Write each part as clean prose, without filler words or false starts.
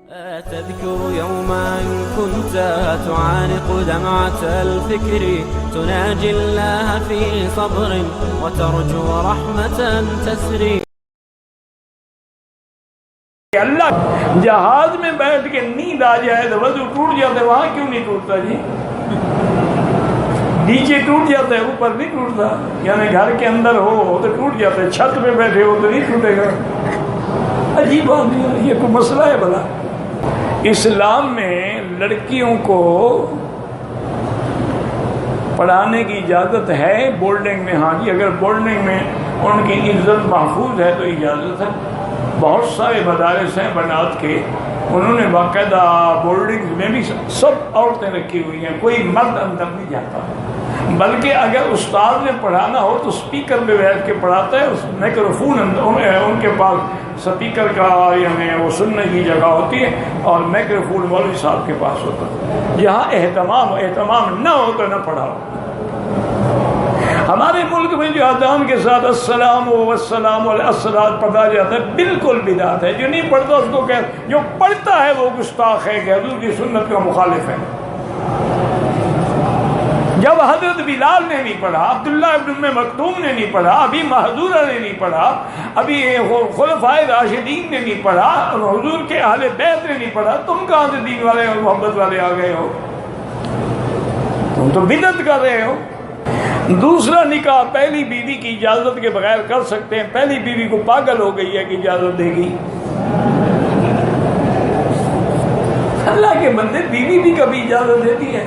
تذكر يوما كنت تعانق دمعة الفكر تناجي الله في صبر وترجو رحمة تسري. اللہ جہاز میں بیٹھ کے نیند آ جائے تو وضو ٹوٹ جاتا ہے، وہاں کیوں نہیں ٹوٹتا جی؟ نیچے ٹوٹ جاتا ہے، اوپر نہیں ٹوٹتا. یعنی گھر کے اندر ہو تو ٹوٹ جاتا ہے، چھت پہ بیٹھے ہو تو نہیں ٹوٹے گا. عجیب بات ہے، یہ کوئی مسئلہ ہے بھلا؟ اسلام میں لڑکیوں کو پڑھانے کی اجازت ہے بورڈنگ میں. ہاں جی، اگر بورڈنگ میں ان کی عزت محفوظ ہے تو اجازت ہے. بہت سارے مدارس ہیں بنات کے، انہوں نے باقاعدہ بورڈنگ میں بھی سب عورتیں رکھی ہوئی ہیں، کوئی مرد اندر نہیں جاتا. بلکہ اگر استاد نے پڑھانا ہو تو سپیکر پہ بیٹھ کے پڑھاتا ہے. اس مائکروفون ان کے پاس سپیکر کا یعنی وہ سننے کی جگہ ہوتی ہے، اور مائکروفون مولوی صاحب کے پاس ہوتا ہے. جہاں اہتمام نہ ہو تو نہ پڑھاؤ. ہمارے ملک میں جو اذان کے ساتھ السلام والسلام علی الصلاۃ پڑھا جاتا ہے بالکل بدعت ہے. جو نہیں پڑھتا اس کو جو پڑھتا ہے وہ گستاخ ہے کہ حضور کی سنت کا مخالف ہے. جب حضرت بلال نے نہیں پڑھا، عبداللہ ابن ام مکتوم نے نہیں پڑھا، ابھی محذورہ نے نہیں پڑھا، ابھی خلفائے راشدین نے نہیں پڑھا، حضور کے اہل بیت نے نہیں پڑھا، تم کہاں سے دین والے اور محبت والے آ گئے ہو؟ تم تو بدعت کر رہے ہو. دوسرا نکاح پہلی بیوی کی اجازت کے بغیر کر سکتے ہیں. پہلی بیوی کو پاگل ہو گئی ہے کہ اجازت دے گی؟ اللہ کے بندے، بیوی بھی کبھی اجازت دیتی ہے؟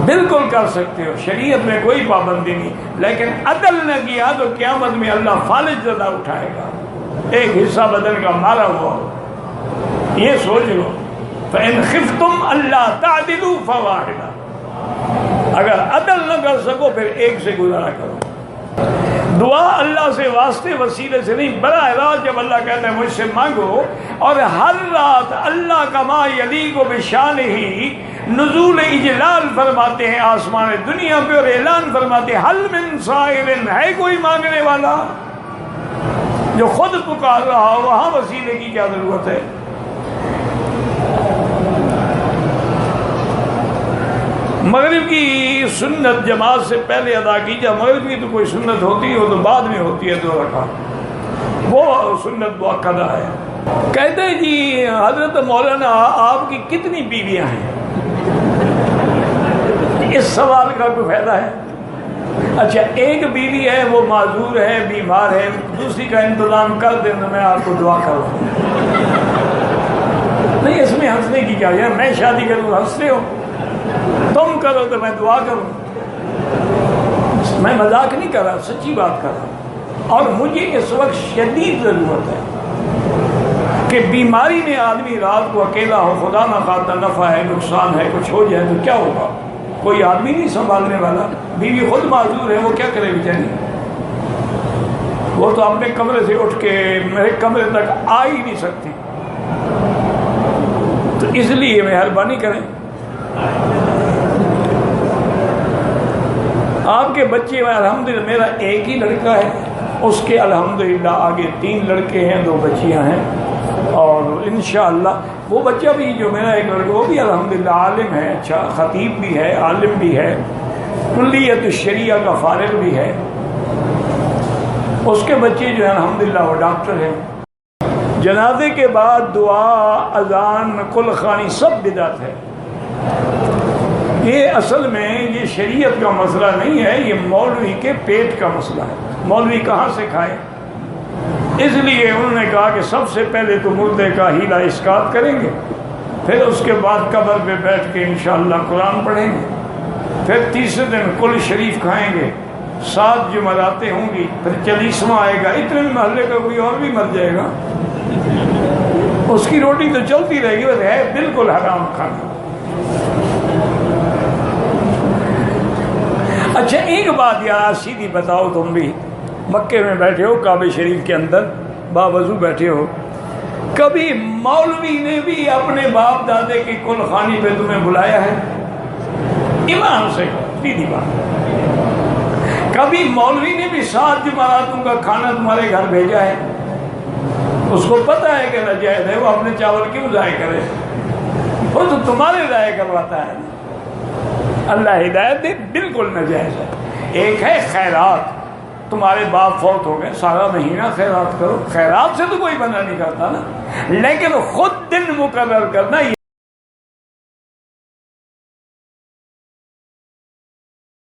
بالکل کر سکتے ہو، شریعت میں کوئی پابندی نہیں. لیکن عدل نہ کیا تو قیامت میں اللہ فالج زدہ اٹھائے گا، ایک حصہ بدن کا مارا ہوا. یہ سوچ لو. فَإِنْ خِفْتُمْ أَلَّا تَعْدِلُوا فَوَاحِدًا، اگر عدل نہ کر سکو پھر ایک سے گزارا کرو. دعا اللہ سے واسطے وسیلے سے نہیں، براہ راست جب اللہ کہتا ہے مجھ سے مانگو. اور ہر رات اللہ کا ما یلیق بشانہ نزول اجلال فرماتے ہیں آسمان دنیا پہ، اور اعلان فرماتے ہیں حل من سائل، ہے کوئی مانگنے والا؟ جو خود پکار رہا ہو وہاں وسیلے کی کیا ضرورت ہے؟ مغرب کی سنت جماعت سے پہلے ادا کی جائے. مغرب کی تو کوئی سنت ہوتی ہو تو بعد میں ہوتی ہے 2 رکعت، وہ سنت مؤکدہ ہے. کہتے ہیں جی حضرت مولانا آپ کی کتنی بیویاں ہیں؟ اس سوال کا کوئی فائدہ ہے؟ اچھا، ایک بیوی ہے، وہ معذور ہے، بیمار ہے، دوسری کا انتظام کر دیں تو میں آپ کو دعا کروں. نہیں، اس میں ہنسنے کی کیا ہے؟ میں شادی کروں ہنستے ہو، تم کرو تو میں دعا کروں. میں مذاق نہیں کر رہا، سچی بات کر رہا ہوں. اور مجھے اس وقت شدید ضرورت ہے کہ بیماری میں آدمی رات کو اکیلا ہو، خدا نہ خواستہ نفع ہے نقصان ہے، کچھ ہو جائے تو کیا ہوگا؟ کوئی آدمی نہیں سنبھالنے والا. بیوی خود معذور ہے، وہ کیا کرے بیچاری؟ وہ تو اپنے کمرے سے اٹھ کے میرے کمرے تک آ ہی نہیں سکتی. تو اس لیے مہربانی کریں. آپ کے بچے الحمدللہ، میرا ایک ہی لڑکا ہے، اس کے الحمدللہ آگے 3 لڑکے ہیں، 2 بچیاں ہیں. اور انشاءاللہ وہ بچہ بھی جو میرا ایک لڑکا، وہ بھی الحمدللہ عالم ہے، اچھا خطیب بھی ہے، عالم بھی ہے، کلیت الشریعہ کا فارغ بھی ہے. اس کے بچے جو ہیں الحمدللہ وہ ڈاکٹر ہیں. جنازے کے بعد دعا، اذان، کل خوانی سب بدعت ہے. یہ اصل میں یہ شریعت کا مسئلہ نہیں ہے، یہ مولوی کے پیٹ کا مسئلہ ہے. مولوی کہاں سے کھائے؟ اس لیے انہوں نے کہا کہ سب سے پہلے تو مردے کا ہیلا اسقاط کریں گے، پھر اس کے بعد قبر پہ بیٹھ کے انشاءاللہ قرآن پڑھیں گے، پھر تیسرے دن کل شریف کھائیں گے، 7 جمعراتیں ہوں گی، پھر 40واں آئے گا. اتنے میں محلے کا کوئی اور بھی مر جائے گا، اس کی روٹی تو چلتی رہے گی. ہے بالکل حرام کھانا. اچھا ایک بات یار سیدھی بتاؤ، تم بھی مکے میں بیٹھے ہو، کعبہ شریف کے اندر باوضو بیٹھے ہو، کبھی مولوی نے بھی اپنے باپ دادے کی کل خوانی پہ تمہیں بلایا ہے؟ ایمان سے سیدھی بات. کبھی مولوی نے بھی 7 جمعراتوں کا کھانا تمہارے گھر بھیجا ہے؟ اس کو پتہ ہے کہ ناجائز ہے، وہ اپنے چاول کیوں ضائع کرے؟ وہ تو تمہارے ضائع کرواتا ہے۔ اللہ ہدایت دے، بالکل ناجائز ہے۔ ایک ہے خیرات، تمہارے باپ فوت ہو گئے، سارا مہینہ خیرات کرو، خیرات سے تو کوئی منع نہیں کرتا نا، لیکن خود دن مقرر کرنا